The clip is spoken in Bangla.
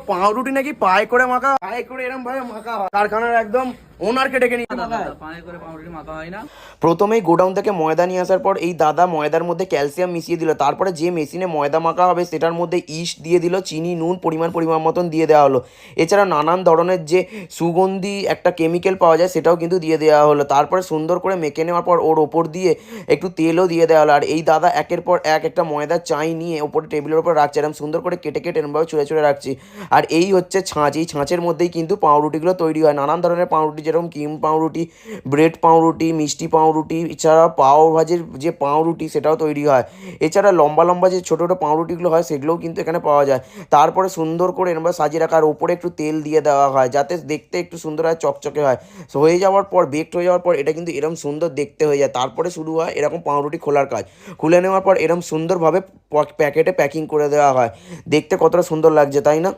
পাউরুটি নাকি পায়ে করে মাখা, পায়ে করে এরকম ভাবে মাখা হয়, কারখানার একদম ওনারকে ডেকে নিয়ে পায়ে করে পাউরুটি মাখা হয় না। প্রথমেই গোডাউন থেকে ময়দা নিয়ে আসার পর এই দাদা ময়দার মধ্যে ক্যালসিয়াম মিশিয়ে দিল, তারপরে যে মেশিনে ময়দা মাখা হবে সেটার মধ্যে ইস্ট দিয়ে দিল, চিনি নুন পরিমাণ মতন দিয়ে দেওয়া হলো। এছাড়া নানান ধরনের যে সুগন্ধি একটা কেমিক্যাল পাওয়া যায় সেটাও কিন্তু দিয়ে দেওয়া হলো। তারপরে সুন্দর করে মেখে নেওয়ার পর ওর ওপর দিয়ে একটু তেলও দিয়ে দেওয়া হলো। আর এই দাদা একের পর এক একটা ময়দার চাই নিয়ে ওপরে টেবিলের ওপর রাখছে, এরকম সুন্দর করে কেটে কেটে এরমভাবে ছুঁড়ে ছুঁড়ে রাখছি। আর এই হচ্ছে ছাঁচ, এই ছাঁচের মধ্যেই কিন্তু পাউরুটিগুলো তৈরি হয়। নানান ধরনের পাউরুটি, যেরকম ক্রিম পাউরুটি, ব্রেড পাউরুটি, মিষ্টি পাউরুটি, এছাড়া পাও ভাজির যে পাউরুটি সেটাও তৈরি হয়। এছাড়া লম্বা লম্বা যে ছোটো ছোটো পাউরুটিগুলো হয় সেগুলোও কিন্তু এখানে পাওয়া যায়। তারপরে সুন্দর করে এরমভাবে সাজিয়ে রাখার ওপরে একটু তেল দিয়ে দেওয়া হয় যাতে দেখতে একটু সুন্দর হয়, চকচকে হয়। সো হয়ে যাওয়ার পর, বেকড হয়ে যাওয়ার পর এটা কিন্তু এরকম সুন্দর দেখতে হয়ে যায়। তারপরে শুরু হয় এরকম পাউরুটি খোলার কাজ। খুলে নেওয়ার পর এরকম সুন্দরভাবে প্যাকেটে প্যাকিং করে দেওয়া হয়। দেখতে কতটা সুন্দর লাগছে তাই না?